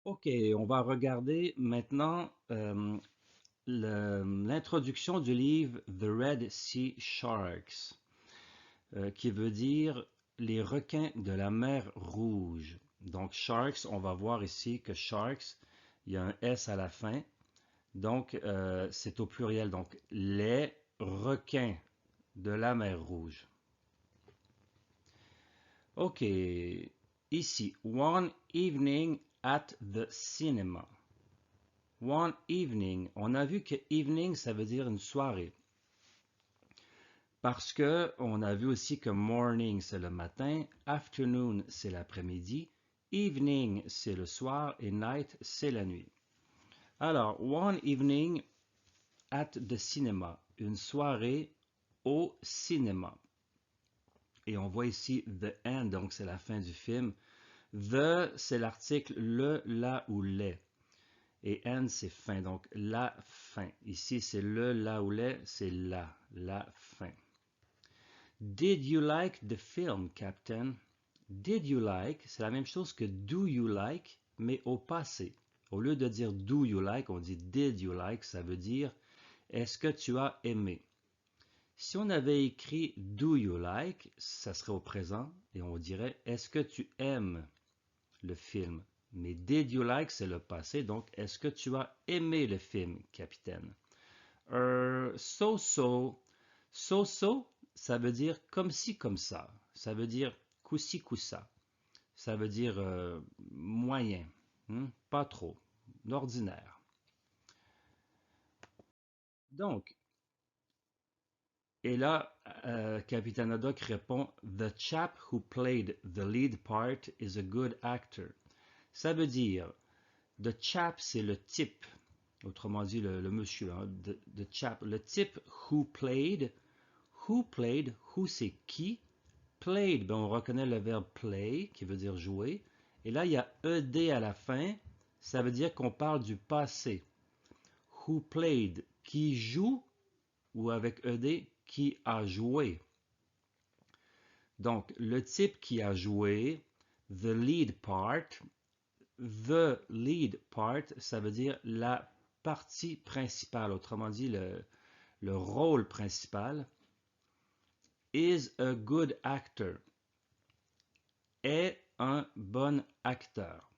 OK, on va regarder maintenant l'introduction du livre The Red Sea Sharks, qui veut dire les requins de la mer Rouge. Donc, sharks, on va voir ici que sharks, il y a un S à la fin, donc c'est au pluriel. Donc, les requins de la mer Rouge. OK, ici, one evening at the cinema. One evening. On a vu que evening, ça veut dire une soirée. Parce que on a vu aussi que morning, c'est le matin, afternoon, c'est l'après-midi, evening, c'est le soir et night, c'est la nuit. Alors, one evening at the cinema. Une soirée au cinéma. Et on voit ici the end, donc c'est la fin du film. The, c'est l'article le, la ou les. Et end, c'est fin. Donc, la fin. Ici, c'est le, la ou les, c'est la fin. Did you like the film, Captain? Did you like, c'est la même chose que do you like, mais au passé. Au lieu de dire do you like, on dit did you like, ça veut dire est-ce que tu as aimé? Si on avait écrit do you like, ça serait au présent et on dirait est-ce que tu aimes le film? Mais did you like, c'est le passé, donc est-ce que tu as aimé le film, capitaine? So-so. So-so, ça veut dire comme ci, comme ça. Ça veut dire coup-ci, coup-ça. Ça veut dire moyen, pas trop, d'ordinaire. Donc, et là, Capitaine Haddock répond The chap who played the lead part is a good actor. Ça veut dire the chap, c'est le type, autrement dit le monsieur, hein, the chap, le type who played, who c'est qui, played, ben on reconnaît le verbe play qui veut dire jouer, et là il y a ed à la fin, ça veut dire qu'on parle du passé. Who played, qui joue, ou avec ed, qui a joué. Donc le type qui a joué, the lead part, ça veut dire la partie principale, autrement dit le rôle principal, is a good actor, est un bon acteur.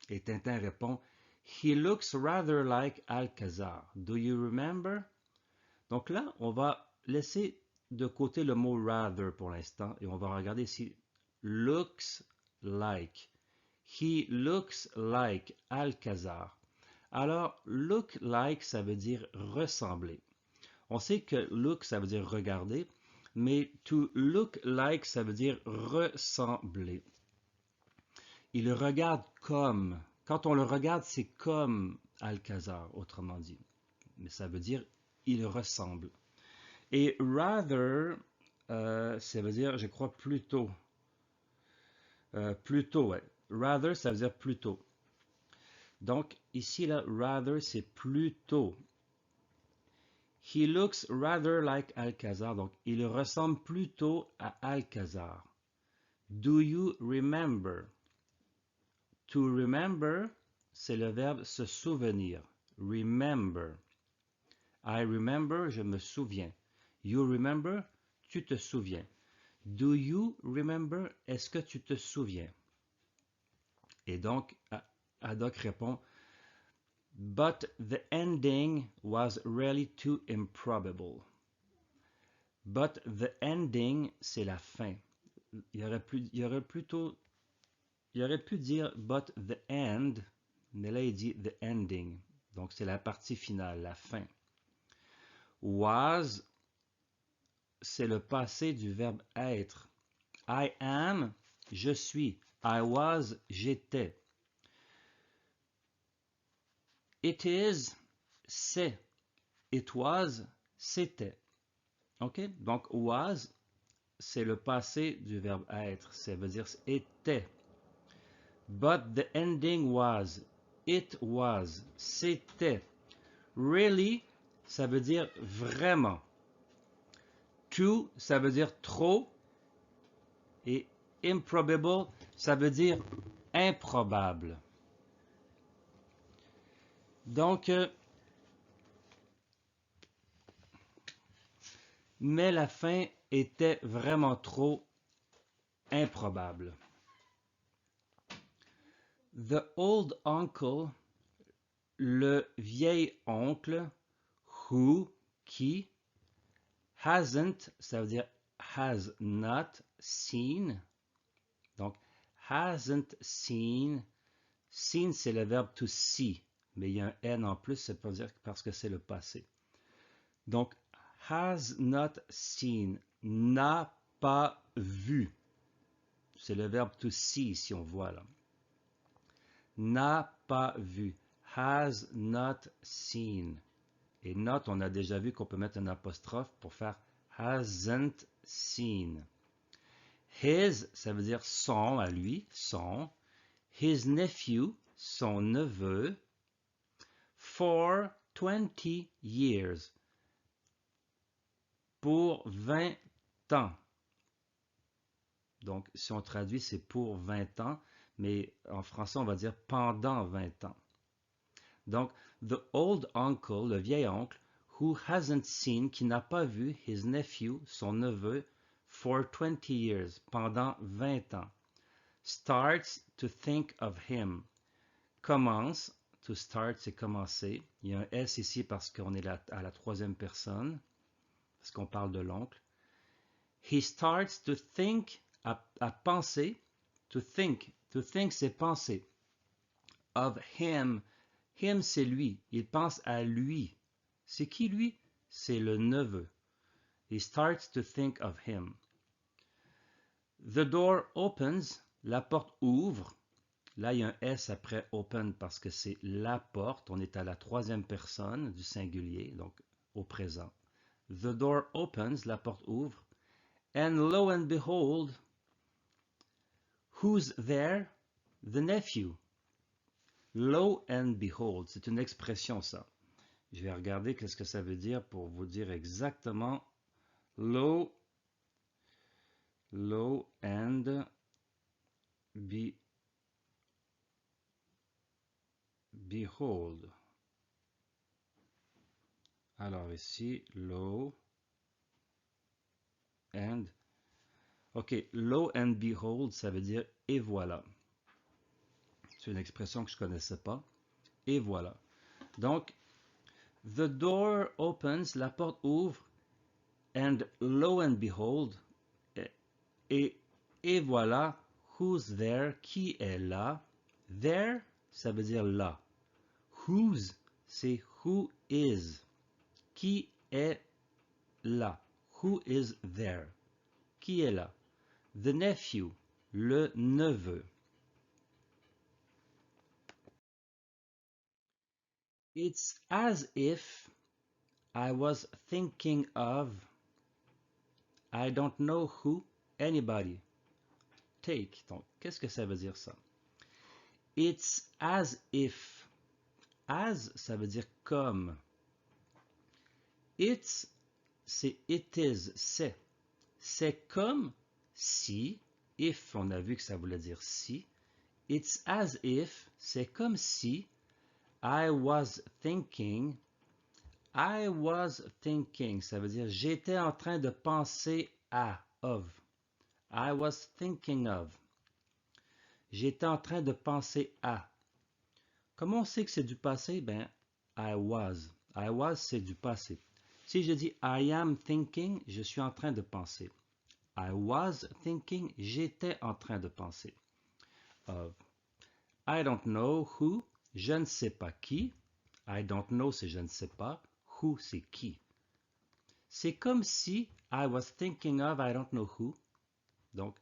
Et Tintin répond, He looks rather like Alcazar. Do you remember? Donc là, on va laisser de côté le mot rather pour l'instant et on va regarder ici looks like. He looks like Alcazar. Alors, look like, ça veut dire ressembler. On sait que look, ça veut dire regarder, mais to look like, ça veut dire ressembler. Il le regarde comme. Quand on le regarde, c'est comme Alcazar, autrement dit. Mais ça veut dire il ressemble. Et rather, ça veut dire, je crois, plutôt. Plutôt, ouais. Rather, ça veut dire plutôt. Donc, ici, là, rather, c'est plutôt. He looks rather like Alcazar. Donc, il ressemble plutôt à Alcazar. Do you remember? To remember, c'est le verbe se souvenir. Remember. I remember, je me souviens. You remember, tu te souviens. Do you remember, est-ce que tu te souviens? Et donc, Haddock répond, But the ending was really too improbable. But the ending, c'est la fin. Il aurait pu dire but the end, mais là il dit the ending. Donc c'est la partie finale, la fin. Was, c'est le passé du verbe être. I am, je suis. I was, j'étais. It is, c'est. It was, c'était. OK? Donc, was, c'est le passé du verbe être. Ça veut dire était. But the ending was. It was. C'était. Really, ça veut dire vraiment. Too, ça veut dire trop. Et improbable, ça veut dire improbable. Donc, mais la fin était vraiment trop improbable. The old uncle, le vieil oncle, who, qui, hasn't, ça veut dire has not seen. Donc, hasn't seen. Seen, c'est le verbe to see, mais il y a un N en plus, c'est pour dire parce que c'est le passé. Donc, has not seen, n'a pas vu. C'est le verbe to see si on voit là. N'a pas vu. Has not seen. Et not, on a déjà vu qu'on peut mettre un apostrophe pour faire hasn't seen. His, ça veut dire son à lui, son. His nephew, son neveu. For 20 years. Pour 20 ans. Donc, si on traduit, c'est pour 20 ans, mais en français, on va dire pendant 20 ans. Donc, the old uncle, le vieil oncle, who hasn't seen, qui n'a pas vu his nephew, son neveu, for 20 years, pendant 20 ans, starts to think of him. Commence, to start, c'est commencer. Il y a un S ici parce qu'on est à la troisième personne, parce qu'on parle de l'oncle. He starts to think, à penser, to think c'est penser. Of him, him c'est lui, il pense à lui. C'est qui lui? C'est le neveu. He starts to think of him. The door opens, la porte ouvre. Là, il y a un S après open parce que c'est la porte. On est à la troisième personne du singulier, donc au présent. The door opens, la porte ouvre. And lo and behold, who's there? The nephew. Lo and behold, c'est une expression ça. Je vais regarder qu'est-ce que ça veut dire pour vous dire exactement. Lo and behold. Alors ici, lo and. Ok, lo and behold, ça veut dire et voilà. C'est une expression que je ne connaissais pas. Et voilà. Donc, the door opens, la porte ouvre, and lo and behold, et voilà, who's there, qui est là. There, ça veut dire là. Whose, c'est who is. Qui est là? Who is there? Qui est là? The nephew, le neveu. It's as if I was thinking of, I don't know who, anybody. Take. Donc, qu'est-ce que ça veut dire ça? It's as if. As, ça veut dire comme. It's, c'est it is, c'est. C'est comme si, if, on a vu que ça voulait dire si. It's as if, c'est comme si I was thinking. I was thinking, ça veut dire j'étais en train de penser à, of. I was thinking of. J'étais en train de penser à. Comment on sait que c'est du passé? Ben, I was. I was, c'est du passé. Si je dis I am thinking, je suis en train de penser. I was thinking, j'étais en train de penser. Of. I don't know who, je ne sais pas qui. I don't know, c'est je ne sais pas. Who, c'est qui. C'est comme si I was thinking of I don't know who. Donc,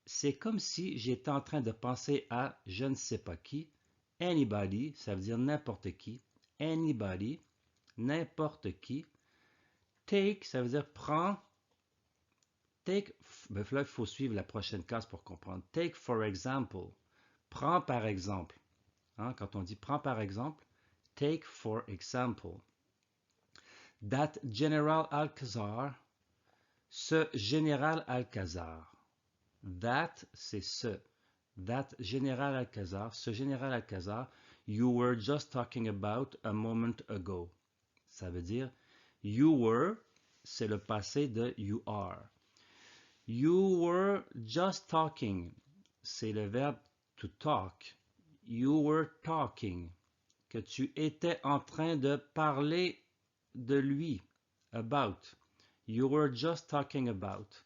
c'est comme si j'étais en train de penser à je ne sais pas qui. Anybody, ça veut dire n'importe qui. Anybody, n'importe qui. Take, ça veut dire prends. Take, ben là, il faut suivre la prochaine case pour comprendre. Take for example. Prends par exemple. Hein, quand on dit prends par exemple, take for example. That General Alcazar, ce général Alcazar. That, c'est ce. that Général Alcazar, ce Général Alcazar, you were just talking about a moment ago. Ça veut dire, you were, c'est le passé de you are. You were just talking, c'est le verbe to talk. You were talking, que tu étais en train de parler de lui, about. You were just talking about.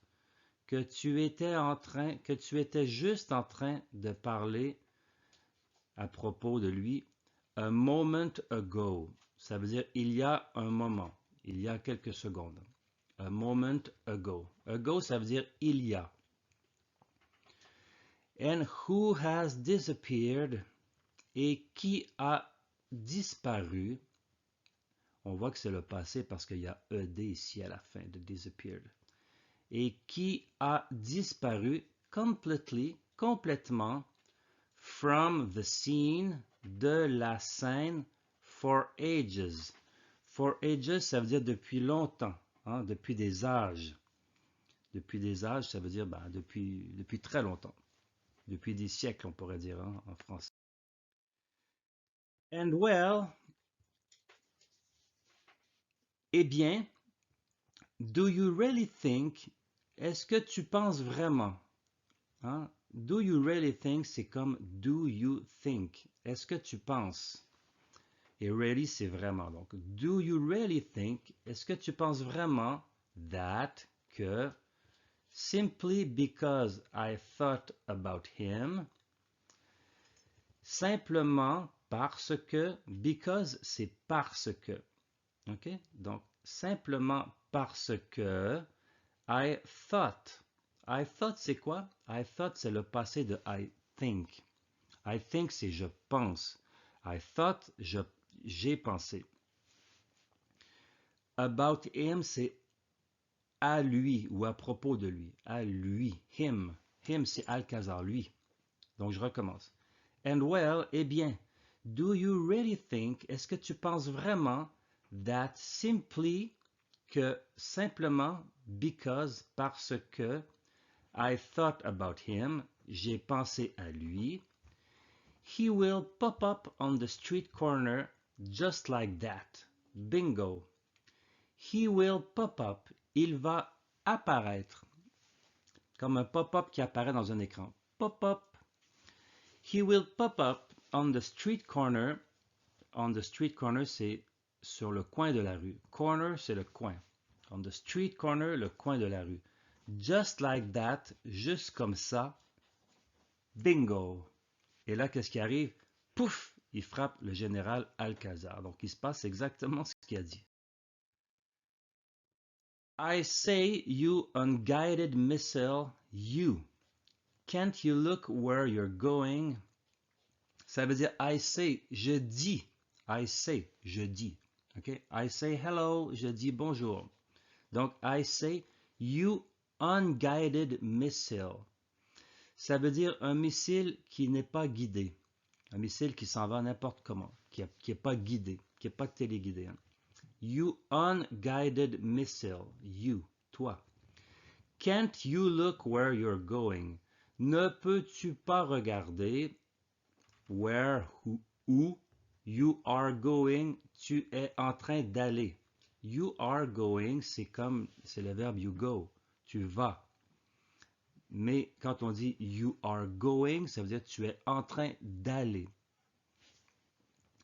Que tu étais juste en train de parler à propos de lui a moment ago. Ça veut dire il y a un moment, il y a quelques secondes. A moment ago. Ago, ça veut dire il y a. And who has disappeared? Et qui a disparu? On voit que c'est le passé parce qu'il y a ED ici à la fin de disappeared. Et qui a disparu completely, complètement, from the scene, de la scène, for ages. For ages, ça veut dire depuis longtemps, hein, depuis des âges. Depuis des âges, ça veut dire depuis très longtemps. Depuis des siècles, on pourrait dire, hein, en français. And well, eh bien, do you really think, est-ce que tu penses vraiment? Hein? Do you really think, c'est comme do you think. Est-ce que tu penses? Et really, c'est vraiment. Donc, do you really think, est-ce que tu penses vraiment that, que, simply because I thought about him, simplement parce que, because, c'est parce que. OK? Donc, simplement parce que I thought. I thought, c'est quoi? I thought, c'est le passé de I think. I think, c'est je pense. I thought, j'ai pensé. About him, c'est à lui ou à propos de lui. À lui. Him. Him, c'est Alcazar, lui. Donc, je recommence. And well, eh bien, do you really think, est-ce que tu penses vraiment that simply, que simplement, because, parce que, I thought about him, j'ai pensé à lui, he will pop up on the street corner just like that. Bingo. He will pop up, il va apparaître, comme un pop-up qui apparaît dans un écran. Pop-up. He will pop up on the street corner. On the street corner, c'est sur le coin de la rue. Corner, c'est le coin. On the street corner, le coin de la rue. Just like that, juste comme ça. Bingo. Et là, qu'est-ce qui arrive? Pouf! Il frappe le général Alcazar. Donc, il se passe exactement ce qu'il a dit. I say, you unguided missile, you. Can't you look where you're going? Ça veut dire I say, je dis. I say, je dis. Okay? I say hello, je dis bonjour. Donc, I say, you unguided missile. Ça veut dire un missile qui n'est pas guidé. Un missile qui s'en va n'importe comment, qui n'est pas guidé, qui n'est pas téléguidé. Hein. You unguided missile. You, toi. Can't you look where you're going? Ne peux-tu pas regarder where, où you are going, tu es en train d'aller. You are going, c'est le verbe you go, tu vas. Mais quand on dit you are going, ça veut dire tu es en train d'aller.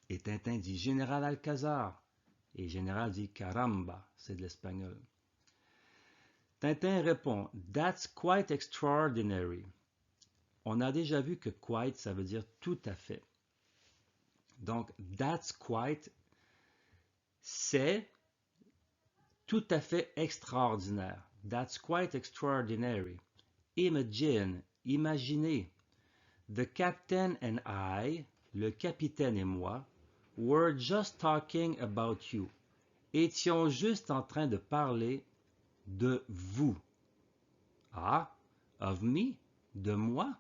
Et Tintin dit Général Alcazar. Et Général dit caramba, c'est de l'espagnol. Tintin répond That's quite extraordinary. On a déjà vu que quite, ça veut dire tout à fait. Donc, that's quite, c'est tout à fait extraordinaire. That's quite extraordinary. Imagine, imaginez. The captain and I, le capitaine et moi, were just talking about you. Étions juste en train de parler de vous. Ah, of me? De moi?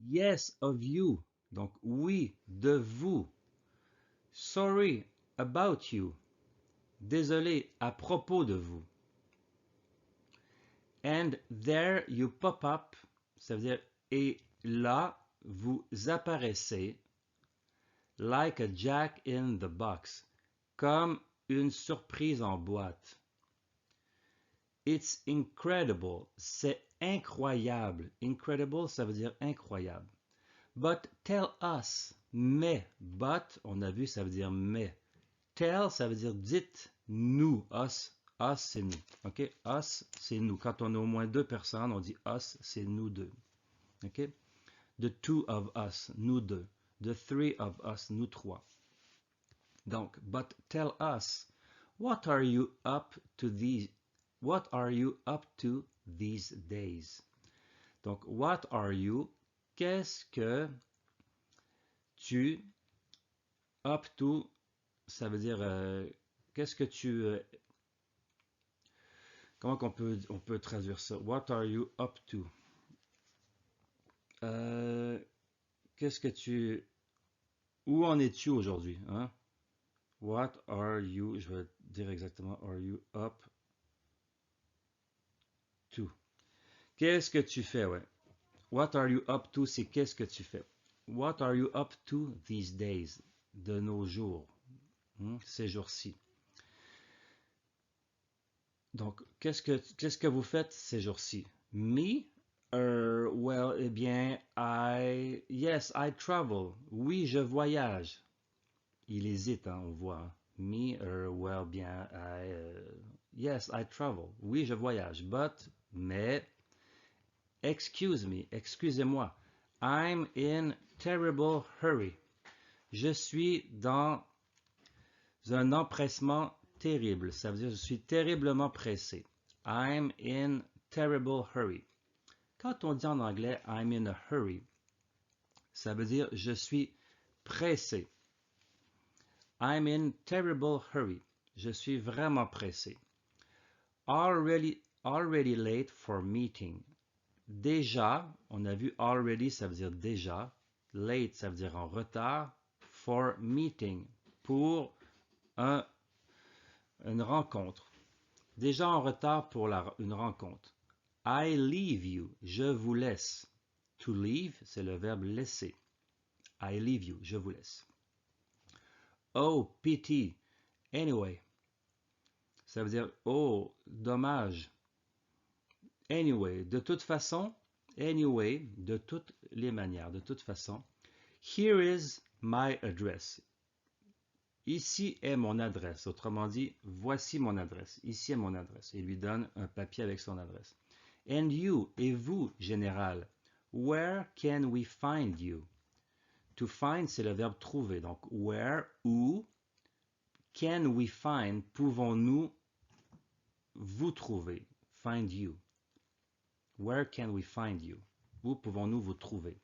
Yes, of you. Donc oui, de vous. Sorry, about you. Désolé, à propos de vous. And there you pop up, ça veut dire et là vous apparaissez like a jack in the box, comme une surprise en boîte. It's incredible, c'est incroyable. Incredible, ça veut dire incroyable. But tell us, mais, but, on a vu, ça veut dire mais. Tell, ça veut dire dites nous, us, us c'est nous, ok? Us, c'est nous. Quand on a au moins deux personnes, on dit us, c'est nous deux, ok? The two of us, nous deux. The three of us, nous trois. Donc, but tell us, what are you up to these days? Donc, what are you, qu'est-ce que tu up to, ça veut dire, qu'est-ce que tu, comment on peut traduire ça? What are you up to? Qu'est-ce que tu, où en es-tu aujourd'hui? Hein? What are you, je vais dire exactement, are you up to? Qu'est-ce que tu fais, ouais. What are you up to, c'est qu'est-ce que tu fais. What are you up to these days, de nos jours, ces jours-ci. Donc, qu'est-ce que vous faites ces jours-ci? Me? Well, eh bien, yes, I travel. Oui, je voyage. Il hésite, hein, on voit. Hein. Me, well, bien, yes, I travel. Oui, je voyage. But, mais, excuse me, excusez-moi. I'm in terrible hurry. Je suis dans un empressement terrible. Ça veut dire je suis terriblement pressé. I'm in terrible hurry. Quand on dit en anglais I'm in a hurry, ça veut dire je suis pressé. I'm in terrible hurry. Je suis vraiment pressé. Already late for meeting. Déjà, on a vu already, ça veut dire déjà. Late, ça veut dire en retard. For meeting, pour une rencontre. Déjà en retard pour une rencontre. I leave you, je vous laisse. To leave, c'est le verbe laisser. I leave you, je vous laisse. Oh, pity. Anyway, ça veut dire oh, dommage. Anyway, de toute façon. Anyway, de toutes les manières, de toute façon. Here is my address. Ici est mon adresse. Autrement dit, voici mon adresse. Ici est mon adresse. Il lui donne un papier avec son adresse. And you, et vous, général, where can we find you? To find, c'est le verbe trouver. Donc, where, où, can we find, pouvons-nous vous trouver? Find you. Where can we find you? Où pouvons-nous vous trouver?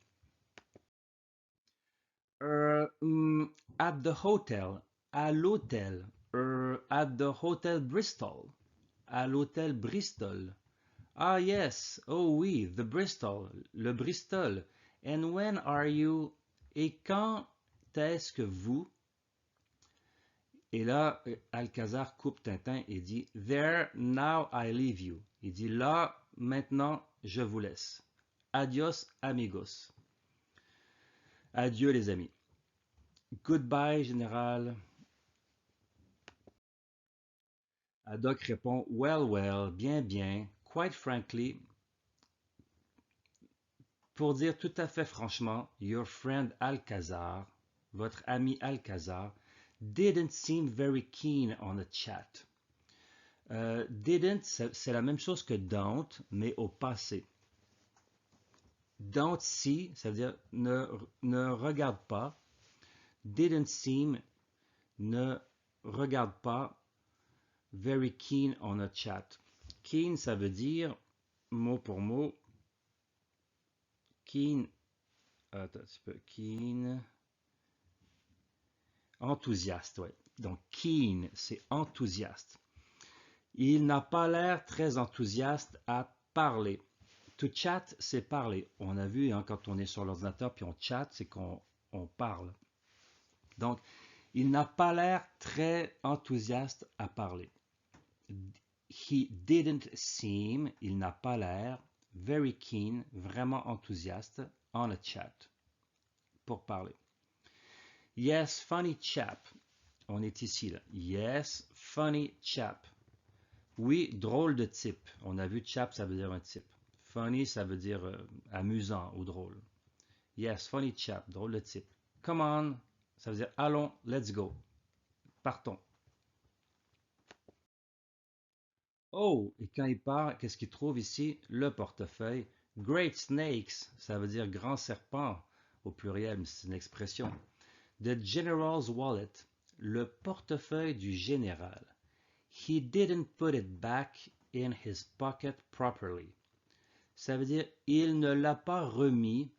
At the hotel. À l'hôtel. At the hotel Bristol. À l'hôtel Bristol. Ah yes, oh oui, the Bristol, le Bristol. And when are you? Et quand est-ce que vous? Et là, Alcazar coupe Tintin et dit There, now I leave you. Il dit là, maintenant, je vous laisse. Adios, amigos. Adieu, les amis. Goodbye, général. Haddock répond Well, well, bien, bien. Quite frankly, pour dire tout à fait franchement, your friend Alcazar, votre ami Alcazar, didn't seem very keen on a chat. Didn't, c'est la même chose que don't, mais au passé. Don't see, ça veut dire ne regarde pas. Didn't seem, ne regarde pas. Very keen on a chat. Keen, ça veut dire, mot pour mot, keen, attends un petit peu, keen, enthousiaste, ouais. Donc, keen, c'est enthousiaste. Il n'a pas l'air très enthousiaste à parler. To chat, c'est parler. On a vu, hein, quand on est sur l'ordinateur puis on chatte, c'est qu'on parle. Donc, il n'a pas l'air très enthousiaste à parler. He didn't seem, il n'a pas l'air, very keen, vraiment enthousiaste, on a chat, pour parler. Yes, funny chap. On est ici, là. Yes, funny chap. Oui, drôle de type. On a vu chap, ça veut dire un type. Funny, ça veut dire amusant ou drôle. Yes, funny chap, drôle de type. Come on, ça veut dire allons, let's go. Partons. Oh, et quand il part, qu'est-ce qu'il trouve ici? Le portefeuille. Great snakes, ça veut dire grand serpent au pluriel, mais c'est une expression. The general's wallet, le portefeuille du général. He didn't put it back in his pocket properly. Ça veut dire il ne l'a pas remis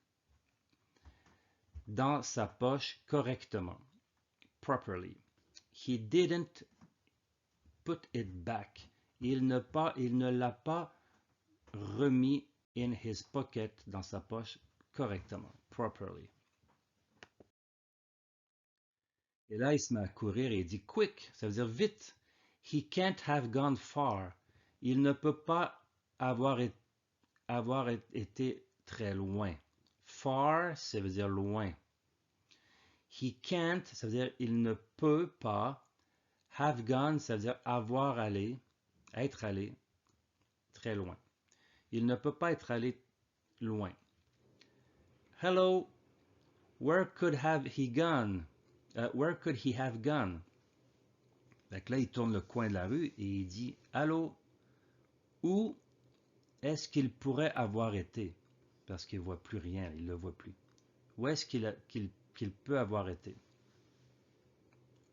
dans sa poche correctement. Properly. He didn't put it back. Il ne l'a pas remis in his pocket dans sa poche correctement. Properly. Et là, il se met à courir et il dit quick, ça veut dire vite. He can't have gone far. Il ne peut pas avoir été très loin. Far, ça veut dire loin. He can't, ça veut dire il ne peut pas. Have gone, ça veut dire avoir allé, être allé très loin. Il ne peut pas être allé loin. Hello, where could have he gone? Where could he have gone? Donc là, il tourne le coin de la rue et il dit allô, où est-ce qu'il pourrait avoir été? Parce qu'il ne voit plus rien, il ne le voit plus. Où est-ce qu'il peut avoir été?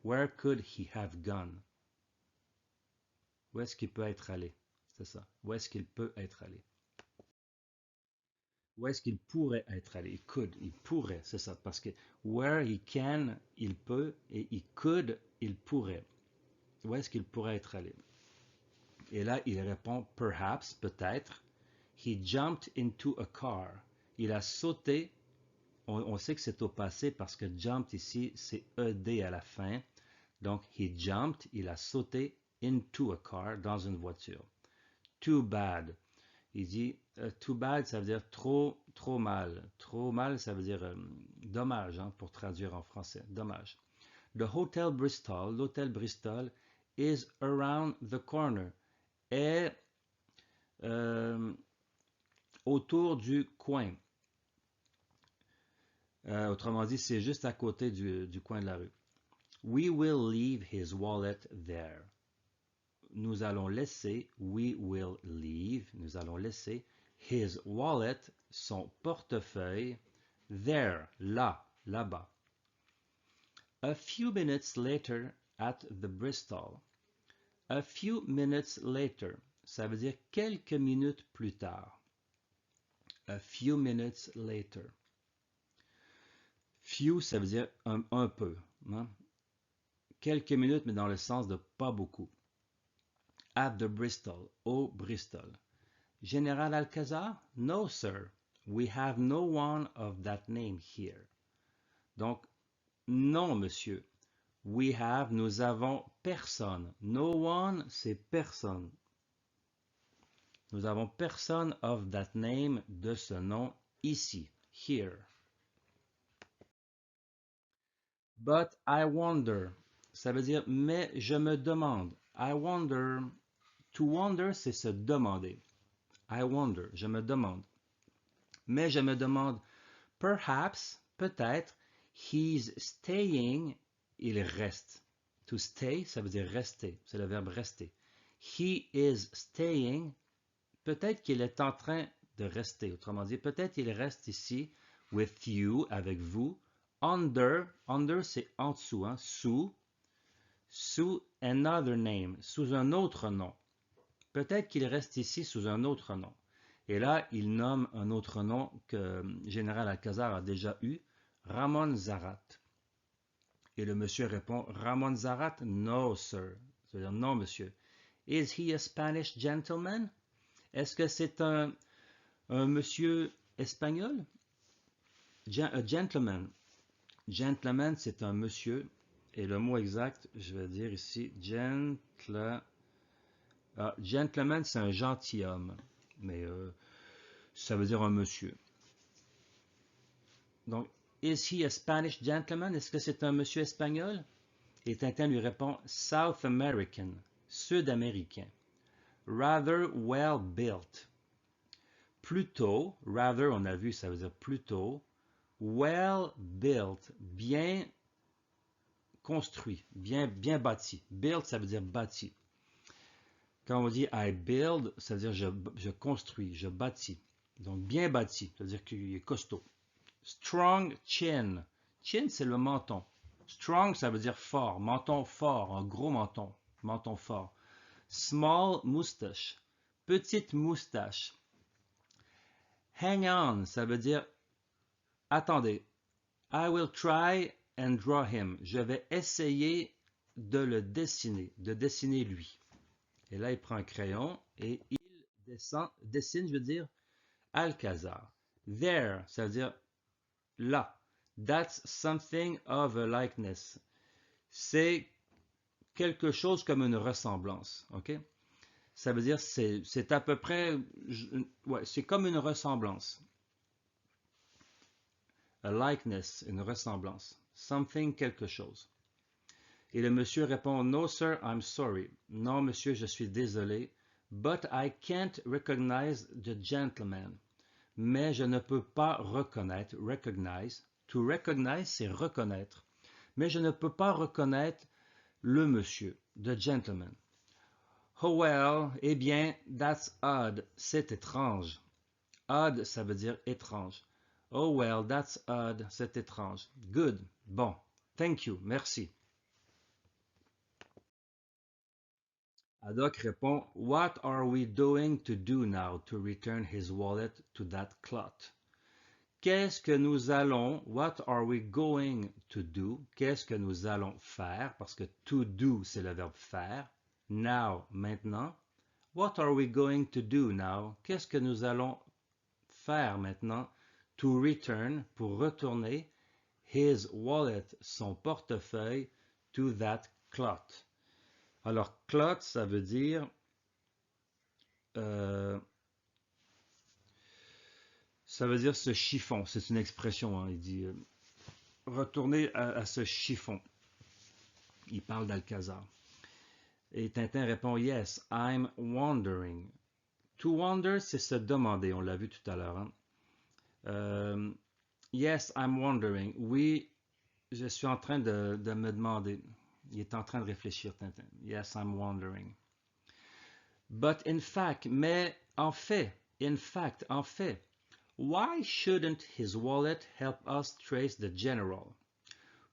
Where could he have gone? Où est-ce qu'il peut être allé? C'est ça. Où est-ce qu'il peut être allé? Où est-ce qu'il pourrait être allé? Il could, il pourrait, c'est ça. Parce que where he can, il peut, et he could, il pourrait. Où est-ce qu'il pourrait être allé? Et là, il répond perhaps, peut-être. He jumped into a car. Il a sauté. On sait que c'est au passé parce que jumped ici, c'est ED à la fin. Donc, he jumped, il a sauté into a car, dans une voiture. Too bad. Il dit too bad, ça veut dire trop, trop mal. Trop mal, ça veut dire dommage, hein, pour traduire en français. Dommage. The Hotel Bristol, l'hôtel Bristol, is around the corner. Est autour du coin. Autrement dit, c'est juste à côté du coin de la rue. We will leave his wallet there. Nous allons laisser, we will leave, nous allons laisser his wallet, son portefeuille, there, là, là-bas. A few minutes later at the Bristol. A few minutes later, ça veut dire quelques minutes plus tard. A few minutes later. Few, ça veut dire un peu. Hein? Quelques minutes, mais dans le sens de pas beaucoup. At the Bristol, au Bristol. General Alcazar? No, sir. We have no one of that name here. Donc, non, monsieur. We have, nous avons personne. No one, c'est personne. Nous avons personne of that name de ce nom ici, here. But I wonder, ça veut dire mais je me demande. I wonder, to wonder, c'est se demander. I wonder, je me demande. Mais je me demande, perhaps, peut-être, he's staying, il reste. To stay, ça veut dire rester, c'est le verbe rester. He is staying, peut-être qu'il est en train de rester. Autrement dit, peut-être il reste ici, with you, avec vous. Under, c'est en dessous, hein, sous another name, sous un autre nom. Peut-être qu'il reste ici sous un autre nom. Et là, il nomme un autre nom que Général Alcazar a déjà eu, Ramon Zarat. Et le monsieur répond, Ramon Zarat? No, sir. C'est-à-dire, non, monsieur. Is he a Spanish gentleman? Est-ce que c'est un monsieur espagnol? A gentleman. Gentleman, c'est un monsieur. Et le mot exact, je vais dire ici, Ah, gentleman, c'est un gentilhomme, mais ça veut dire un monsieur. Donc, is he a Spanish gentleman? Est-ce que c'est un monsieur espagnol? Et Tintin lui répond South American, sud-américain. Rather well built. Plutôt, rather, on a vu, ça veut dire plutôt. Well built, bien construit, bien bâti. Built, ça veut dire bâti. Quand on dit I build, ça veut dire je construis, je bâtis. Donc bien bâti, ça veut dire qu'il est costaud. Strong chin. Chin, c'est le menton. Strong, ça veut dire fort, menton fort, un gros menton, menton fort. Small moustache, petite moustache. Hang on, ça veut dire attendez. I will try and draw him. Je vais essayer de le dessiner, de dessiner lui. Et là, il prend un crayon et il dessine, je veux dire, Alcazar. There, ça veut dire là. That's something of a likeness. C'est quelque chose comme une ressemblance. OK? Ça veut dire c'est à peu près, ouais, c'est comme une ressemblance. A likeness, une ressemblance. Something, quelque chose. Et le monsieur répond, No sir, I'm sorry. Non monsieur, je suis désolé. But I can't recognize the gentleman. Mais je ne peux pas reconnaître, recognize. To recognize, c'est reconnaître. Mais je ne peux pas reconnaître le monsieur, the gentleman. Oh well, eh bien, that's odd. C'est étrange. Odd, ça veut dire étrange. Oh well, that's odd. C'est étrange. Good. Bon. Thank you. Merci. Haddock répond, What are we going to do now to return his wallet to that cloth? Qu'est-ce que nous allons, what are we going to do? Qu'est-ce que nous allons faire? Parce que to do, c'est le verbe faire. Now, maintenant. What are we going to do now? Qu'est-ce que nous allons faire maintenant? To return, pour retourner, his wallet, son portefeuille, to that cloth. Alors, cloth, ça veut dire ce chiffon. C'est une expression. Hein. Il dit retourner à ce chiffon. Il parle d'Alcazar. Et Tintin répond Yes, I'm wondering. To wonder, c'est se demander. On l'a vu tout à l'heure. Hein. Yes, I'm wondering. Oui, je suis en train de me demander. Il est en train de réfléchir, Tintin. Yes, I'm wondering. But in fact, mais en fait, en fait, why shouldn't his wallet help us trace the general?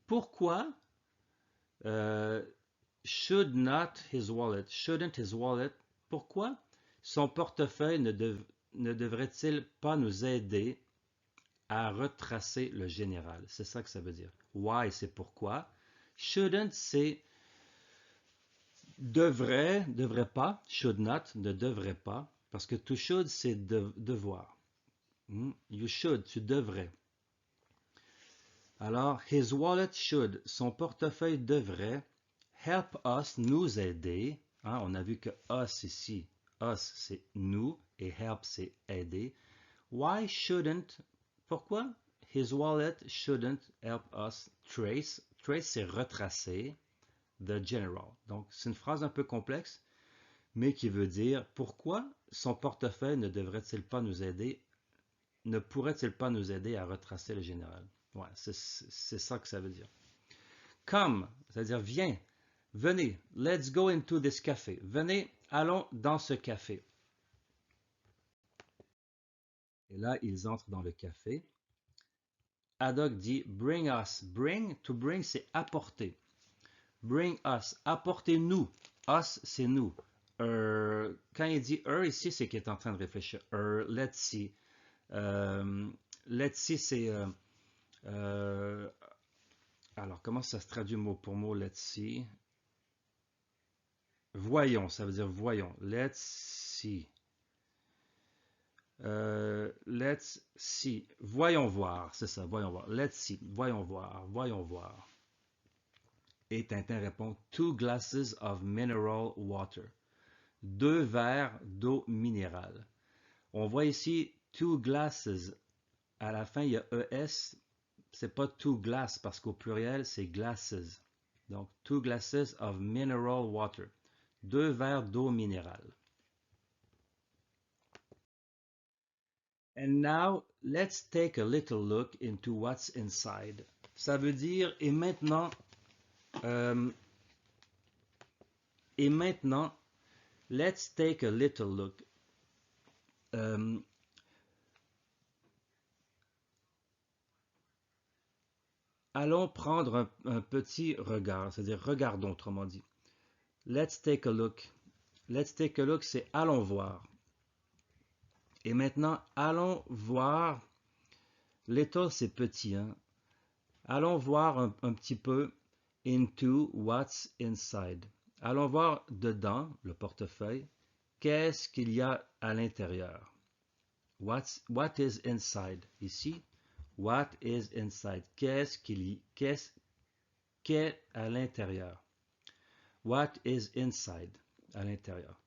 Pourquoi shouldn't his wallet, pourquoi son portefeuille ne devrait-il pas nous aider à retracer le général? C'est ça que ça veut dire. Why, c'est pourquoi. Shouldn't, c'est devrait pas. Should not, ne devrait pas. Parce que to should, c'est devoir. You should, tu devrais. Alors, his wallet should, son portefeuille devrait, help us, nous aider. Hein, on a vu que us ici, us c'est nous et help c'est aider. Why shouldn't, pourquoi his wallet shouldn't help us trace? Trace c'est retracer the general. Donc c'est une phrase un peu complexe, mais qui veut dire pourquoi son portefeuille ne devrait-il pas nous aider, ne pourrait-il pas nous aider à retracer le général? Ouais, c'est ça que ça veut dire. Come, c'est-à-dire viens, venez, let's go into this café. Venez, allons dans ce café. Et là, ils entrent dans le café. Haddock dit bring us. Bring, to bring, c'est apporter. Bring us, apportez-nous. Us, c'est nous. Quand il dit ici, c'est qu'il est en train de réfléchir. Let's see. Let's see, c'est. Alors, comment ça se traduit mot pour mot? Let's see. Voyons, ça veut dire voyons. Let's see. Let's see. Voyons voir, c'est ça, voyons voir. Let's see. Voyons voir, voyons voir. Et Tintin répond 2 glasses of mineral water. 2 verres d'eau minérale. On voit ici 2 glasses. À la fin, il y a ES. C'est pas 2 glass parce qu'au pluriel, c'est glasses. Donc, 2 glasses of mineral water. 2 verres d'eau minérale. And now, let's take a little look into what's inside. Ça veut dire, et maintenant, let's take a little look. Allons prendre un petit regard, c'est-à-dire regardons, autrement dit. Let's take a look. Let's take a look, c'est allons voir. Et maintenant, allons voir. Little, c'est petit. Hein? Allons voir un petit peu into what's inside. Allons voir dedans, le portefeuille, qu'est-ce qu'il y a à l'intérieur. What is inside? Ici, what is inside? Qu'est à l'intérieur? What is inside? À l'intérieur.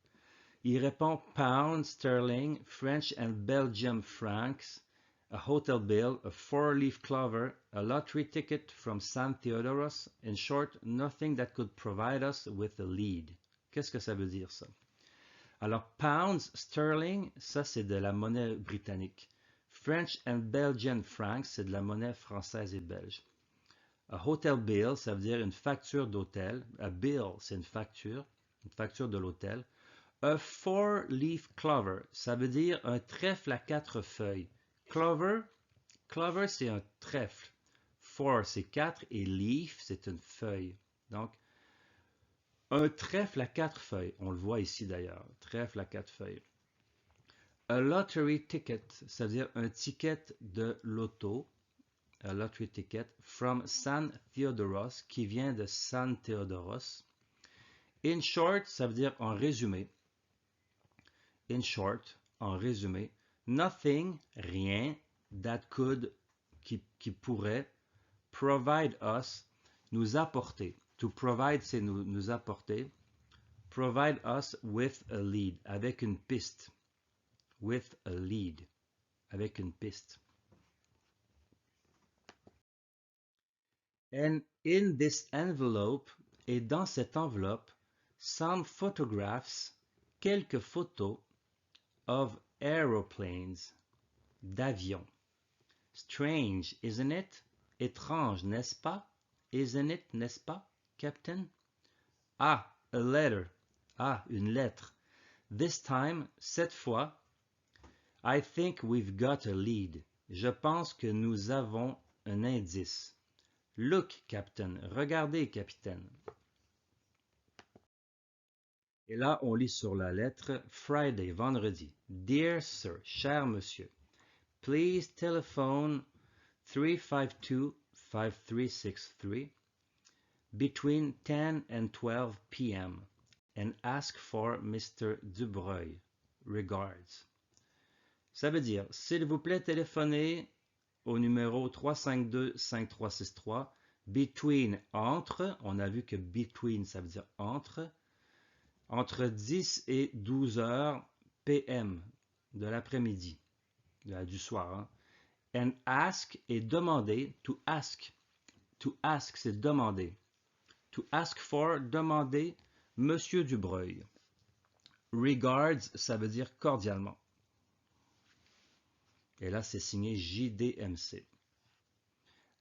Il répond pound sterling, French and Belgium francs, a hotel bill, a 4-leaf clover, a lottery ticket from San Theodoros. In short, nothing that could provide us with a lead. Qu'est-ce que ça veut dire ça? Alors, pounds sterling, ça c'est de la monnaie britannique. French and Belgian francs, c'est de la monnaie française et belge. A hotel bill, ça veut dire une facture d'hôtel. A bill, c'est une facture de l'hôtel. A 4-leaf clover, ça veut dire un trèfle à 4 feuilles. Clover, c'est un trèfle. 4, c'est 4 et leaf, c'est une feuille. Donc, un trèfle à 4 feuilles. On le voit ici d'ailleurs. Trèfle à 4 feuilles. A lottery ticket, ça veut dire un ticket de loto. A lottery ticket from San Theodoros, qui vient de San Theodoros. In short, ça veut dire en résumé. In short, en résumé, nothing, rien, that could, qui pourrait, provide us, nous apporter. To provide, c'est nous apporter. Provide us with a lead, avec une piste. With a lead, avec une piste. And in this envelope, et dans cette enveloppe, some photographs, quelques photos, of aeroplanes, d'avions. Strange, isn't it? Étrange, n'est-ce pas? Isn't it, n'est-ce pas, Captain? Ah, a letter. Ah, une lettre. This time, cette fois, I think we've got a lead. Je pense que nous avons un indice. Look, Captain. Regardez, capitaine. Et là, on lit sur la lettre Friday, vendredi. Dear Sir, cher monsieur, please telephone 352-5363 between 10 and 12 p.m. and ask for Mr. Dubreuil. Regards. Ça veut dire, s'il vous plaît, téléphonez au numéro 352-5363 between, entre, on a vu que between, ça veut dire entre 10 et 12 heures p.m. de l'après-midi, du soir. Hein. And ask est demander, to ask. To ask, c'est demander. To ask for, demander, Monsieur Dubreuil. Regards, ça veut dire cordialement. Et là, c'est signé JDMC.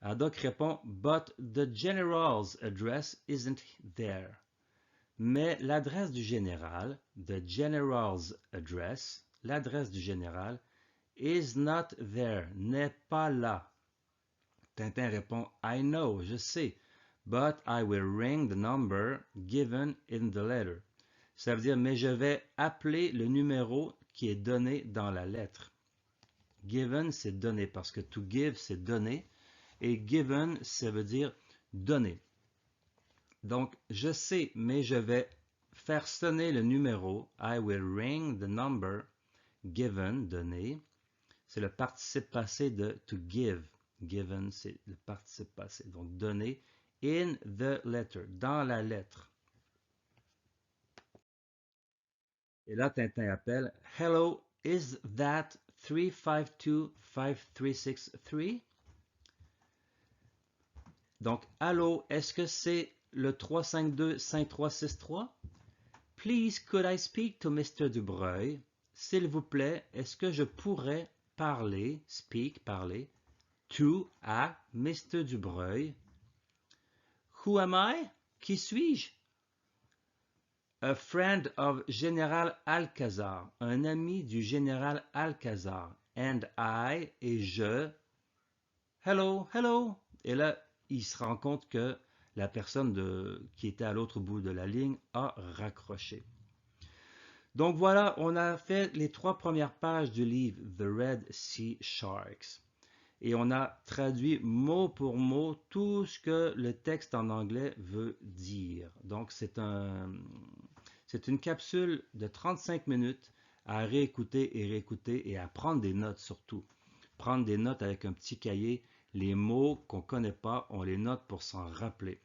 Haddock répond, but the general's address isn't there. Mais l'adresse du général, the general's address, l'adresse du général, is not there, n'est pas là. Tintin répond, I know, je sais, but I will ring the number given in the letter. Ça veut dire, mais je vais appeler le numéro qui est donné dans la lettre. Given, c'est donné, parce que to give, c'est donner, et given, ça veut dire donner. Donc, je sais, mais je vais faire sonner le numéro. I will ring the number given, donné. C'est le participe passé de to give. Given, c'est le participe passé. Donc, donné. In the letter, dans la lettre. Et là, Tintin appelle, Hello, is that 352-5363? Donc, allô, est-ce que c'est le 352-5363? Please, could I speak to Mr. Dubreuil? S'il vous plaît, est-ce que je pourrais parler, speak, parler, to, à Mr. Dubreuil? Who am I? Qui suis-je? A friend of General Alcazar, un ami du général Alcazar. And I, et je, hello, hello. Et là, il se rend compte que la personne qui était à l'autre bout de la ligne a raccroché. Donc voilà, on a fait les 3 premières pages du livre The Red Sea Sharks. Et on a traduit mot pour mot tout ce que le texte en anglais veut dire. Donc c'est une capsule de 35 minutes à réécouter et réécouter et à prendre des notes surtout. Prendre des notes avec un petit cahier. Les mots qu'on ne connaît pas, on les note pour s'en rappeler.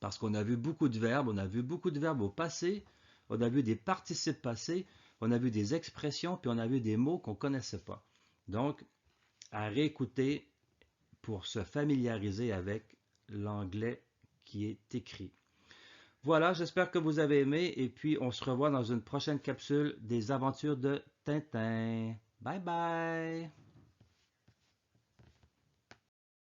Parce qu'on a vu beaucoup de verbes, on a vu beaucoup de verbes au passé, on a vu des participes passés, on a vu des expressions, puis on a vu des mots qu'on ne connaissait pas. Donc, à réécouter pour se familiariser avec l'anglais qui est écrit. Voilà, j'espère que vous avez aimé et puis on se revoit dans une prochaine capsule des aventures de Tintin. Bye bye!